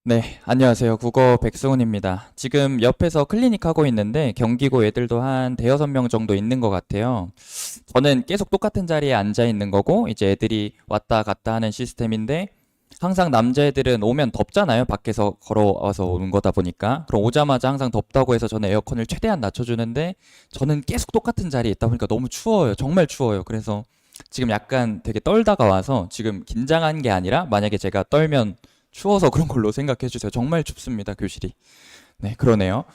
네, 안녕하세요. 국어 백승훈입니다. 지금 옆에서 클리닉 하고 있는데 경기고 애들도 한 대여섯 명 정도 있는 것 같아요. 저는 계속 똑같은 자리에 앉아 있는 거고 이제 애들이 왔다 갔다 하는 시스템인데 항상 남자애들은 오면 덥잖아요. 밖에서 걸어와서 오는 거다 보니까. 그럼 오자마자 항상 덥다고 해서 저는 에어컨을 최대한 낮춰주는데 저는 계속 똑같은 자리에 있다 보니까 너무 추워요. 정말 추워요. 그래서 지금 약간 되게 떨다가 와서 지금 긴장한 게 아니라 만약에 제가 떨면 추워서 그런 걸로 생각해 주세요. 정말 춥습니다, 교실이. 네, 그러네요.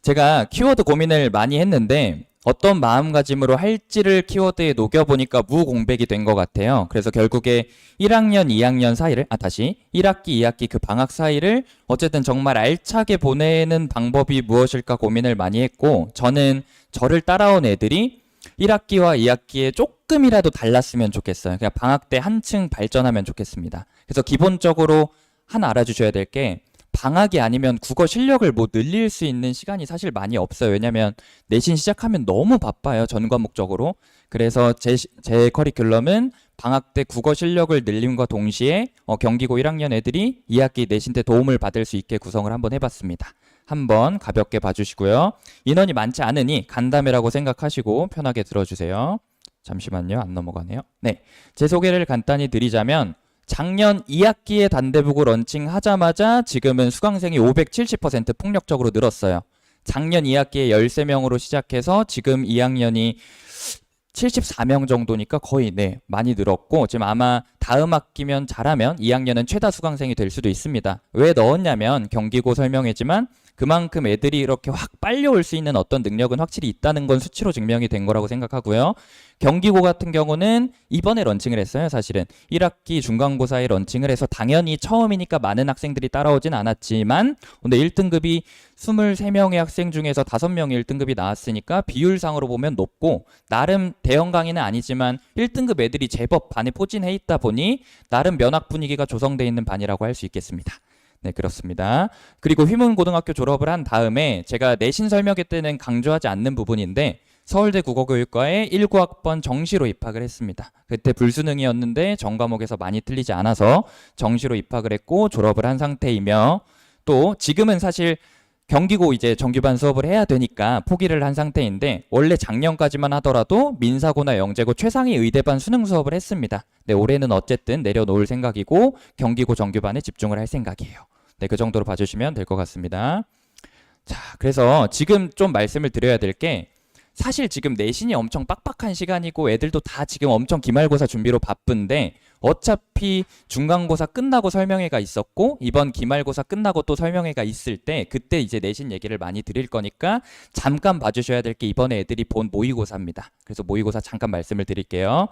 제가 키워드 고민을 많이 했는데 어떤 마음가짐으로 할지를 키워드에 녹여보니까 무공백이 된 것 같아요. 그래서 결국에 1학년, 2학년 사이를, 다시 1학기, 2학기 그 방학 사이를 어쨌든 정말 알차게 보내는 방법이 무엇일까 고민을 많이 했고, 저는 저를 따라온 애들이 1학기와 2학기에 조금이라도 달랐으면 좋겠어요. 그냥 방학 때 한층 발전하면 좋겠습니다. 그래서 기본적으로 하나 알아주셔야 될 게 방학이 아니면 국어 실력을 뭐 늘릴 수 있는 시간이 사실 많이 없어요. 왜냐면 내신 시작하면 너무 바빠요. 전 과목적으로. 그래서 제 커리큘럼은 방학 때 국어 실력을 늘림과 동시에 경기고 1학년 애들이 2학기 내신 때 도움을 받을 수 있게 구성을 한번 해봤습니다. 한번 가볍게 봐주시고요. 인원이 많지 않으니 간담회라고 생각하시고 편하게 들어주세요. 잠시만요. 안 넘어가네요. 네, 제 소개를 간단히 드리자면 작년 2학기에 단대북을 런칭하자마자 지금은 수강생이 570% 폭력적으로 늘었어요. 작년 2학기에 13명으로 시작해서 지금 2학년이 74명 정도니까 거의 많이 늘었고 지금 아마 다음 학기면 잘하면 2학년은 최다 수강생이 될 수도 있습니다. 왜 넣었냐면 경기고 설명했지만 그만큼 애들이 이렇게 확 빨려 올 수 있는 어떤 능력은 확실히 있다는 건 수치로 증명이 된 거라고 생각하고요. 경기고 같은 경우는 이번에 런칭을 했어요. 사실은 1학기 중간고사에 런칭을 해서 당연히 처음이니까 많은 학생들이 따라오진 않았지만 근데 1등급이 23명의 학생 중에서 5명이 1등급이 나왔으니까 비율상으로 보면 높고 나름 대형 강의는 아니지만 1등급 애들이 제법 반에 포진해 있다 보니 나름 면학 분위기가 조성되어 있는 반이라고 할 수 있겠습니다. 네, 그렇습니다. 그리고 휘문고등학교 졸업을 한 다음에 제가 내신 설명회 때는 강조하지 않는 부분인데 서울대 국어교육과에 19학번 정시로 입학을 했습니다. 그때 불수능이었는데 전과목에서 많이 틀리지 않아서 정시로 입학을 했고 졸업을 한 상태이며 또 지금은 사실 경기고 이제 정규반 수업을 해야 되니까 포기를 한 상태인데 원래 작년까지만 하더라도 민사고나 영재고 최상위 의대반 수능 수업을 했습니다. 네, 올해는 어쨌든 내려놓을 생각이고 경기고 정규반에 집중을 할 생각이에요. 네, 그 정도로 봐주시면 될 것 같습니다. 자, 그래서 지금 좀 말씀을 드려야 될 게 사실 지금 내신이 엄청 빡빡한 시간이고 애들도 다 지금 엄청 기말고사 준비로 바쁜데 어차피 중간고사 끝나고 설명회가 있었고 이번 기말고사 끝나고 또 설명회가 있을 때 그때 이제 내신 얘기를 많이 드릴 거니까 잠깐 봐주셔야 될 게 이번에 애들이 본 모의고사입니다. 그래서 모의고사 잠깐 말씀을 드릴게요.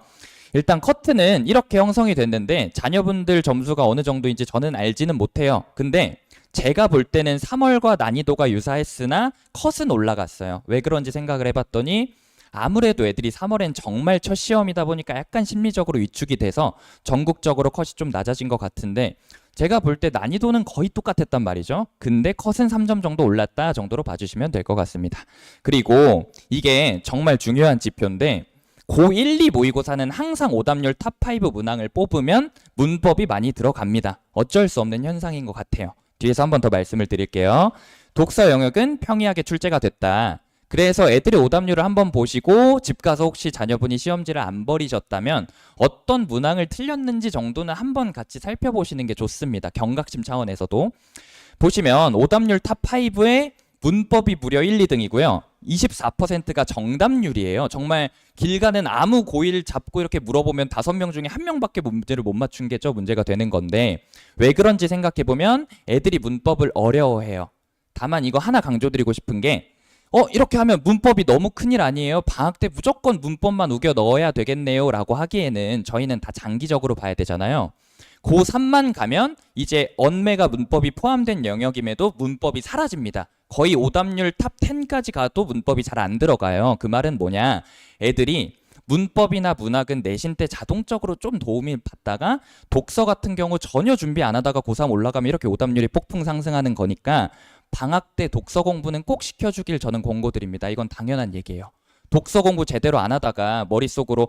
일단 커트는 이렇게 형성이 됐는데 자녀분들 점수가 어느 정도인지 저는 알지는 못해요. 근데 제가 볼 때는 3월과 난이도가 유사했으나 컷은 올라갔어요. 왜 그런지 생각을 해봤더니 아무래도 애들이 3월엔 정말 첫 시험이다 보니까 약간 심리적으로 위축이 돼서 전국적으로 컷이 좀 낮아진 것 같은데 제가 볼 때 난이도는 거의 똑같았단 말이죠. 근데 컷은 3점 정도 올랐다 정도로 봐주시면 될 것 같습니다. 그리고 이게 정말 중요한 지표인데 고1, 2 모의고사는 항상 오답률 탑5 문항을 뽑으면 문법이 많이 들어갑니다. 어쩔 수 없는 현상인 것 같아요. 뒤에서 한 번 더 말씀을 드릴게요. 독서 영역은 평이하게 출제가 됐다. 그래서 애들의 오답률을 한번 보시고 집 가서 혹시 자녀분이 시험지를 안 버리셨다면 어떤 문항을 틀렸는지 정도는 한번 같이 살펴보시는 게 좋습니다. 경각심 차원에서도. 보시면 오답률 탑5에 문법이 무려 1, 2등이고요. 24%가 정답률이에요. 정말 길 가는 아무 고1 잡고 이렇게 물어보면 5명 중에 1명밖에 문제를 못 맞춘 게 저 문제가 되는 건데 왜 그런지 생각해보면 애들이 문법을 어려워해요. 다만 이거 하나 강조드리고 싶은 게 이렇게 하면 문법이 너무 큰일 아니에요? 방학 때 무조건 문법만 우겨 넣어야 되겠네요 라고 하기에는 저희는 다 장기적으로 봐야 되잖아요. 고3만 가면 이제 언매가 문법이 포함된 영역임에도 문법이 사라집니다. 거의 오답률 탑 10까지 가도 문법이 잘 안 들어가요. 그 말은 뭐냐? 애들이 문법이나 문학은 내신 때 자동적으로 좀 도움이 받다가 독서 같은 경우 전혀 준비 안 하다가 고3 올라가면 이렇게 오답률이 폭풍 상승하는 거니까 방학 때 독서 공부는 꼭 시켜주길 저는 권고드립니다. 이건 당연한 얘기예요. 독서 공부 제대로 안 하다가 머릿속으로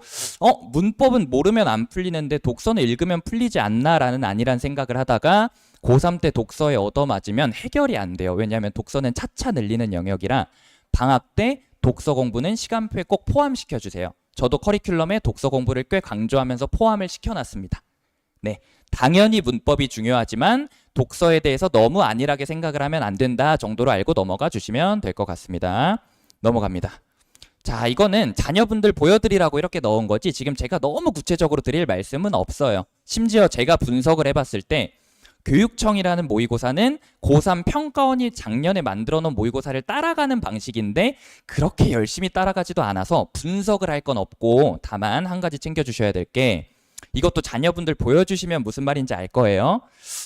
문법은 모르면 안 풀리는데 독서는 읽으면 풀리지 않나라는 아니란 생각을 하다가 고3 때 독서에 얻어맞으면 해결이 안 돼요. 왜냐하면 독서는 차차 늘리는 영역이라 방학 때 독서 공부는 시간표에 꼭 포함시켜 주세요. 저도 커리큘럼에 독서 공부를 꽤 강조하면서 포함을 시켜놨습니다. 네, 당연히 문법이 중요하지만 독서에 대해서 너무 안일하게 생각을 하면 안 된다 정도로 알고 넘어가 주시면 될 것 같습니다. 넘어갑니다. 자, 이거는 자녀분들 보여드리라고 이렇게 넣은 거지 지금 제가 너무 구체적으로 드릴 말씀은 없어요. 심지어 제가 분석을 해봤을 때 교육청이라는 모의고사는 고3 평가원이 작년에 만들어 놓은 모의고사를 따라가는 방식인데 그렇게 열심히 따라가지도 않아서 분석을 할 건 없고 다만 한 가지 챙겨주셔야 될 게 이것도 자녀분들 보여주시면 무슨 말인지 알 거예요.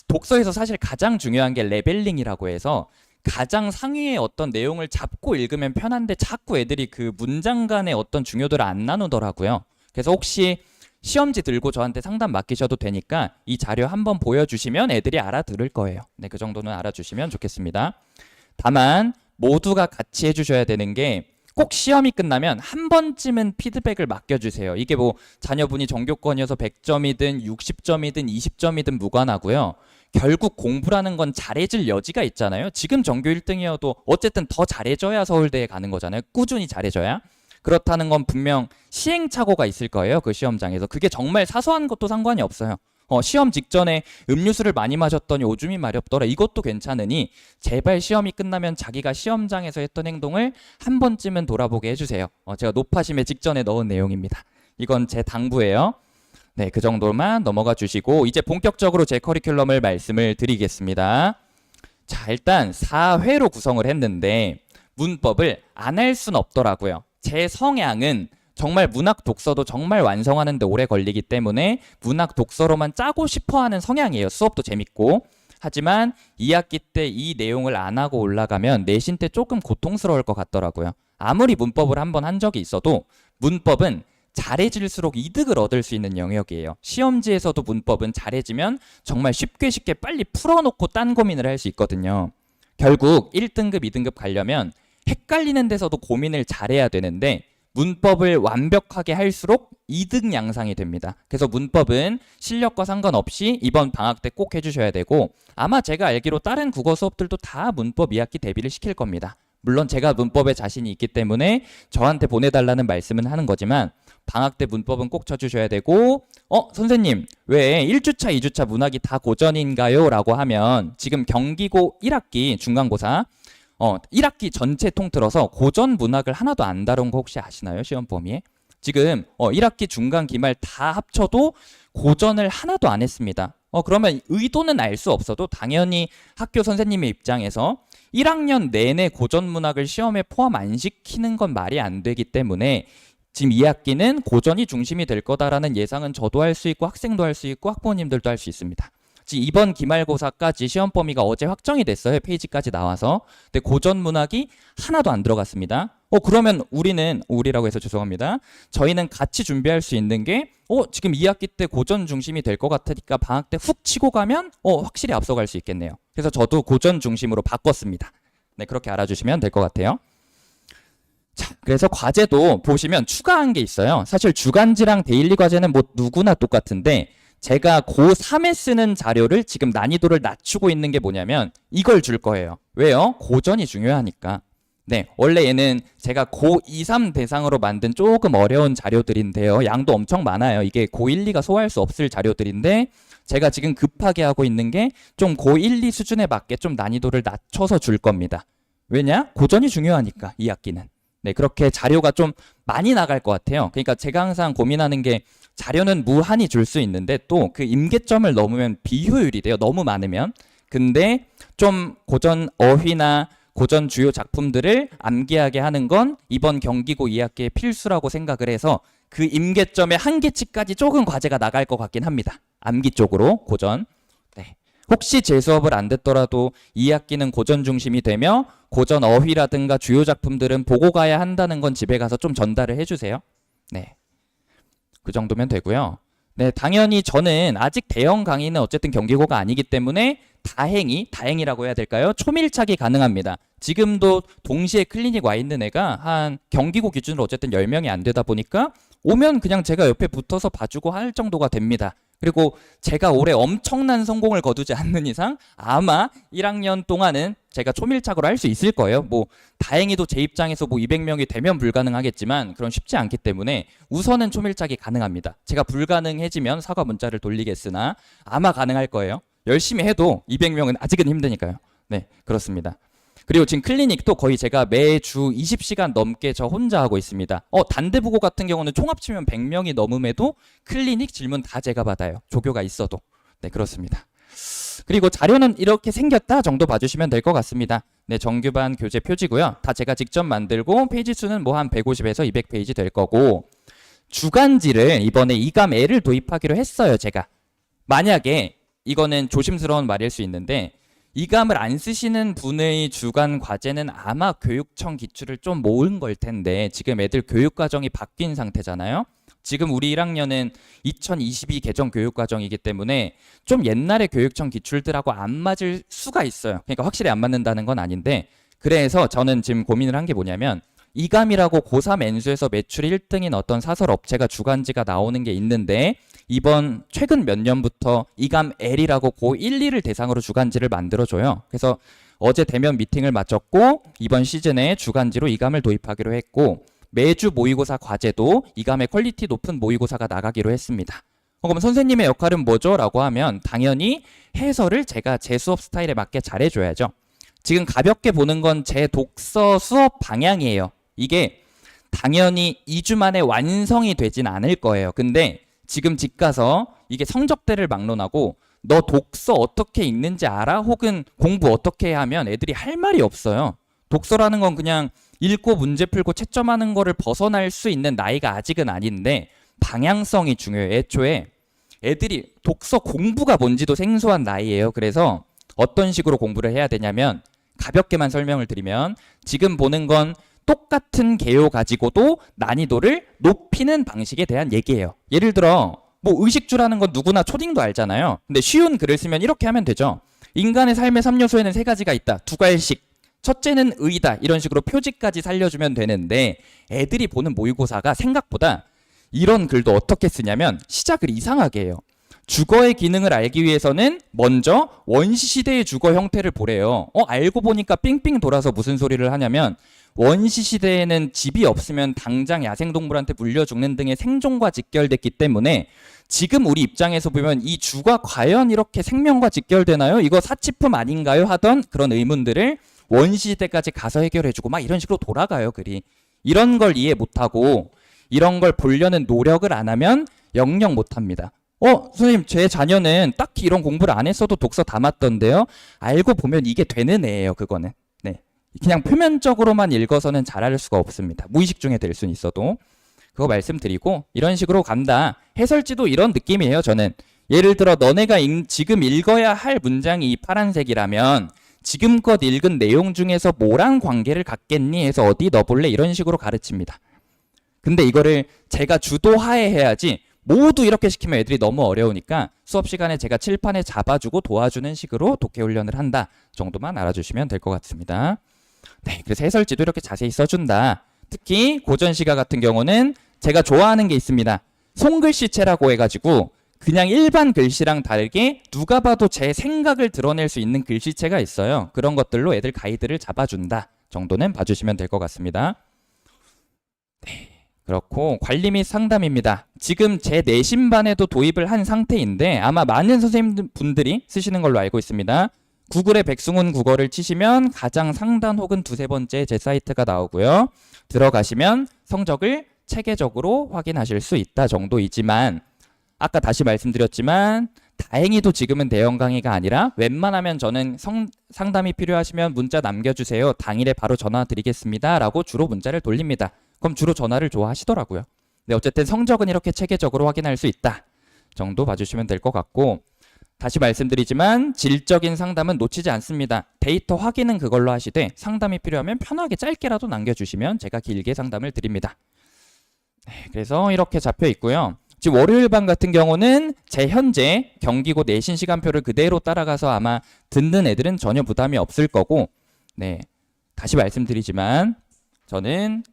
독서에서 사실 가장 중요한 게 레벨링이라고 해서 가장 상위의 어떤 내용을 잡고 읽으면 편한데 자꾸 애들이 그 문장 간의 어떤 중요도를 안 나누더라고요. 그래서 혹시 시험지 들고 저한테 상담 맡기셔도 되니까 이 자료 한번 보여주시면 애들이 알아들을 거예요. 네, 그 정도는 알아주시면 좋겠습니다. 다만 모두가 같이 해주셔야 되는 게 꼭 시험이 끝나면 한 번쯤은 피드백을 맡겨주세요. 이게 뭐 자녀분이 전교권이어서 100점이든 60점이든 20점이든 무관하고요. 결국 공부라는 건 잘해질 여지가 있잖아요. 지금 전교 1등이어도 어쨌든 더 잘해줘야 서울대에 가는 거잖아요. 꾸준히 잘해줘야. 그렇다는 건 분명 시행착오가 있을 거예요. 그 시험장에서. 그게 정말 사소한 것도 상관이 없어요. 시험 직전에 음료수를 많이 마셨더니 오줌이 마렵더라. 이것도 괜찮으니 제발 시험이 끝나면 자기가 시험장에서 했던 행동을 한 번쯤은 돌아보게 해주세요. 제가 높아심에 직전에 넣은 내용입니다. 이건 제 당부예요. 네, 그 정도만 넘어가 주시고 이제 본격적으로 제 커리큘럼을 말씀을 드리겠습니다. 자, 일단 4회로 구성을 했는데 문법을 안 할 순 없더라고요. 제 성향은 정말 문학 독서도 정말 완성하는데 오래 걸리기 때문에 문학 독서로만 짜고 싶어하는 성향이에요. 수업도 재밌고. 하지만 2학기 때 이 내용을 안 하고 올라가면 내신 때 조금 고통스러울 것 같더라고요. 아무리 문법을 한번 한 적이 있어도 문법은 잘해질수록 이득을 얻을 수 있는 영역이에요. 시험지에서도 문법은 잘해지면 정말 쉽게 빨리 풀어놓고 딴 고민을 할 수 있거든요. 결국 1등급, 2등급 가려면 헷갈리는 데서도 고민을 잘해야 되는데 문법을 완벽하게 할수록 이득 양상이 됩니다. 그래서 문법은 실력과 상관없이 이번 방학 때 꼭 해주셔야 되고 아마 제가 알기로 다른 국어 수업들도 다 문법 2학기 대비를 시킬 겁니다. 물론 제가 문법에 자신이 있기 때문에 저한테 보내달라는 말씀은 하는 거지만 방학 때 문법은 꼭 쳐주셔야 되고 선생님 왜 1주차, 2주차 문학이 다 고전인가요? 라고 하면 지금 경기고 1학기 중간고사 1학기 전체 통틀어서 고전 문학을 하나도 안 다룬 거 혹시 아시나요? 시험 범위에? 지금 1학기 중간 기말 다 합쳐도 고전을 하나도 안 했습니다. 그러면 의도는 알 수 없어도 당연히 학교 선생님의 입장에서 1학년 내내 고전 문학을 시험에 포함 안 시키는 건 말이 안 되기 때문에 지금 2학기는 고전이 중심이 될 거다라는 예상은 저도 할 수 있고 학생도 할 수 있고 학부모님들도 할 수 있습니다. 이번 기말고사까지 시험 범위가 어제 확정이 됐어요. 페이지까지 나와서. 근데 고전 문학이 하나도 안 들어갔습니다. 그러면 우리라고 해서 죄송합니다. 저희는 같이 준비할 수 있는 게 지금 2학기 때 고전 중심이 될 것 같으니까 방학 때 훅 치고 가면 확실히 앞서갈 수 있겠네요. 그래서 저도 고전 중심으로 바꿨습니다. 네, 그렇게 알아주시면 될 것 같아요. 자, 그래서 과제도 보시면 추가한 게 있어요. 사실 주간지랑 데일리 과제는 뭐 누구나 똑같은데 제가 고3에 쓰는 자료를 지금 난이도를 낮추고 있는 게 뭐냐면 이걸 줄 거예요. 왜요? 고전이 중요하니까. 네, 원래 얘는 제가 고2, 3 대상으로 만든 조금 어려운 자료들인데요. 양도 엄청 많아요. 이게 고1, 2가 소화할 수 없을 자료들인데 제가 지금 급하게 하고 있는 게 좀 고1, 2 수준에 맞게 좀 난이도를 낮춰서 줄 겁니다. 왜냐? 고전이 중요하니까 2학기는. 네, 그렇게 자료가 좀 많이 나갈 것 같아요. 그러니까 제가 항상 고민하는 게 자료는 무한히 줄 수 있는데 또 그 임계점을 넘으면 비효율이 돼요. 너무 많으면. 근데 좀 고전 어휘나 고전 주요 작품들을 암기하게 하는 건 이번 경기고 2학기의 필수라고 생각을 해서 그 임계점의 한계치까지 조금 과제가 나갈 것 같긴 합니다. 암기 쪽으로 고전. 네. 혹시 제 수업을 안 듣더라도 2학기는 고전 중심이 되며 고전 어휘라든가 주요 작품들은 보고 가야 한다는 건 집에 가서 좀 전달을 해주세요. 네. 그 정도면 되고요. 네, 당연히 저는 아직 대형 강의는 어쨌든 경기고가 아니기 때문에 다행이라고 해야 될까요? 초밀착이 가능합니다. 지금도 동시에 클리닉 와 있는 애가 한 경기고 기준으로 어쨌든 10명이 안 되다 보니까 오면 그냥 제가 옆에 붙어서 봐주고 할 정도가 됩니다. 그리고 제가 올해 엄청난 성공을 거두지 않는 이상 아마 1학년 동안은 제가 초밀착으로 할 수 있을 거예요. 뭐 다행히도 제 입장에서 뭐 200명이 되면 불가능하겠지만 그런 쉽지 않기 때문에 우선은 초밀착이 가능합니다. 제가 불가능해지면 사과 문자를 돌리겠으나 아마 가능할 거예요. 열심히 해도 200명은 아직은 힘드니까요. 네, 그렇습니다. 그리고 지금 클리닉도 거의 제가 매주 20시간 넘게 저 혼자 하고 있습니다. 단대부고 같은 경우는 총 합치면 100명이 넘음에도 클리닉 질문 다 제가 받아요. 조교가 있어도. 네, 그렇습니다. 그리고 자료는 이렇게 생겼다 정도 봐주시면 될 것 같습니다. 네, 정규반 교재 표지고요. 다 제가 직접 만들고 페이지 수는 뭐 한 150에서 200페이지 될 거고 주간지를 이번에 이감애를 도입하기로 했어요, 제가. 만약에 이거는 조심스러운 말일 수 있는데 이감을 안 쓰시는 분의 주간 과제는 아마 교육청 기출을 좀 모은 걸 텐데 지금 애들 교육과정이 바뀐 상태잖아요. 지금 우리 1학년은 2022 개정 교육과정이기 때문에 좀 옛날의 교육청 기출들하고 안 맞을 수가 있어요. 그러니까 확실히 안 맞는다는 건 아닌데 그래서 저는 지금 고민을 한 게 뭐냐면 이감이라고 고3 N수에서 매출 1등인 어떤 사설 업체가 주간지가 나오는 게 있는데 이번 최근 몇 년부터 이감 L이라고 고 1, 2를 대상으로 주간지를 만들어줘요. 그래서 어제 대면 미팅을 마쳤고 이번 시즌에 주간지로 이감을 도입하기로 했고 매주 모의고사 과제도 이감의 퀄리티 높은 모의고사가 나가기로 했습니다. 그럼 선생님의 역할은 뭐죠? 라고 하면 당연히 해설을 제가 제 수업 스타일에 맞게 잘해줘야죠. 지금 가볍게 보는 건 제 독서 수업 방향이에요. 이게 당연히 2주 만에 완성이 되진 않을 거예요. 근데 지금 집 가서 이게 성적대를 막론하고 너 독서 어떻게 읽는지 알아? 혹은 공부 어떻게 해야 하면 애들이 할 말이 없어요. 독서라는 건 그냥 읽고 문제 풀고 채점하는 거를 벗어날 수 있는 나이가 아직은 아닌데 방향성이 중요해요. 애초에 애들이 독서 공부가 뭔지도 생소한 나이예요. 그래서 어떤 식으로 공부를 해야 되냐면 가볍게만 설명을 드리면 지금 보는 건 똑같은 개요 가지고도 난이도를 높이는 방식에 대한 얘기예요. 예를 들어 뭐 의식주라는 건 누구나 초딩도 알잖아요. 근데 쉬운 글을 쓰면 이렇게 하면 되죠. 인간의 삶의 3요소에는 3가지가 있다. 2갈식. 첫째는 의다. 이런 식으로 표지까지 살려주면 되는데 애들이 보는 모의고사가 생각보다 이런 글도 어떻게 쓰냐면 시작을 이상하게 해요. 주거의 기능을 알기 위해서는 먼저 원시시대의 주거 형태를 보래요. 알고 보니까 삥삥 돌아서 무슨 소리를 하냐면 원시시대에는 집이 없으면 당장 야생동물한테 물려 죽는 등의 생존과 직결됐기 때문에 지금 우리 입장에서 보면 이 주가 과연 이렇게 생명과 직결되나요? 이거 사치품 아닌가요? 하던 그런 의문들을 원시시대까지 가서 해결해주고 막 이런 식으로 돌아가요, 글이. 이런 걸 이해 못하고 이런 걸 보려는 노력을 안 하면 영영 못합니다. 선생님 제 자녀는 딱히 이런 공부를 안 했어도 독서 다 맞던데요. 알고 보면 이게 되는 애예요. 그거는. 네, 그냥 표면적으로만 읽어서는 잘할 수가 없습니다. 무의식 중에 될 수는 있어도. 그거 말씀드리고 이런 식으로 간다. 해설지도 이런 느낌이에요. 저는 예를 들어 너네가 지금 읽어야 할 문장이 이 파란색이라면 지금껏 읽은 내용 중에서 뭐랑 관계를 갖겠니 해서 어디 넣어볼래 이런 식으로 가르칩니다. 근데 이거를 제가 주도하에 해야지 모두 이렇게 시키면 애들이 너무 어려우니까 수업 시간에 제가 칠판에 잡아주고 도와주는 식으로 독해 훈련을 한다 정도만 알아주시면 될 것 같습니다. 네, 그래서 해설지도 이렇게 자세히 써준다. 특히 고전 시가 같은 경우는 제가 좋아하는 게 있습니다. 손글씨체라고 해가지고 그냥 일반 글씨랑 다르게 누가 봐도 제 생각을 드러낼 수 있는 글씨체가 있어요. 그런 것들로 애들 가이드를 잡아준다 정도는 봐주시면 될 것 같습니다. 네. 그렇고 관리 및 상담입니다. 지금 제 내신반에도 도입을 한 상태인데 아마 많은 선생님분들이 쓰시는 걸로 알고 있습니다. 구글에 백승훈 국어를 치시면 가장 상단 혹은 두세 번째 제 사이트가 나오고요. 들어가시면 성적을 체계적으로 확인하실 수 있다 정도이지만 아까 다시 말씀드렸지만 다행히도 지금은 대형 강의가 아니라 웬만하면 저는 상담이 필요하시면 문자 남겨주세요. 당일에 바로 전화 드리겠습니다. 라고 주로 문자를 돌립니다. 그럼 주로 전화를 좋아하시더라고요. 네, 어쨌든 성적은 이렇게 체계적으로 확인할 수 있다 정도 봐주시면 될 것 같고 다시 말씀드리지만 질적인 상담은 놓치지 않습니다. 데이터 확인은 그걸로 하시되 상담이 필요하면 편하게 짧게라도 남겨주시면 제가 길게 상담을 드립니다. 네, 그래서 이렇게 잡혀 있고요. 지금 월요일반 같은 경우는 제 현재 경기고 내신 시간표를 그대로 따라가서 아마 듣는 애들은 전혀 부담이 없을 거고 네, 다시 말씀드리지만 저는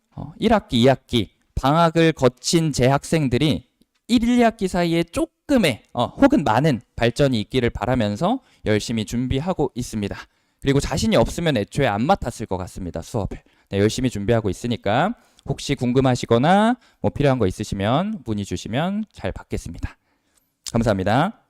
1학기, 2학기 방학을 거친 제 학생들이 1, 2학기 사이에 조금의 혹은 많은 발전이 있기를 바라면서 열심히 준비하고 있습니다. 그리고 자신이 없으면 애초에 안 맡았을 것 같습니다. 수업을. 네, 열심히 준비하고 있으니까 혹시 궁금하시거나 뭐 필요한 거 있으시면 문의 주시면 잘 받겠습니다. 감사합니다.